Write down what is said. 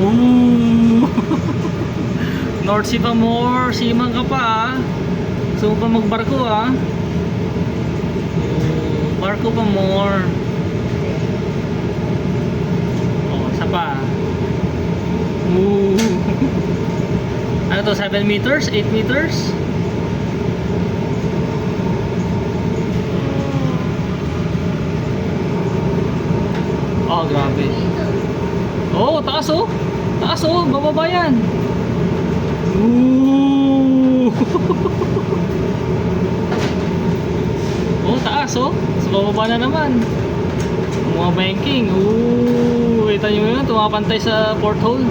Ooh. North Sea pa more. Seaman ka pa ah. Gusto mo pa magbarko ah. Barko pa more. Oh, isa pa. Ooh. Ano to? 7 meters? 8 meters? Oh, grabe. Oh, taas oh. Taas oh, bababa yan. Ooh. Oh, taas oh. Sa bababa na naman. Mga banking. Ooh, kita nyo yun, tumapantay sa porthole.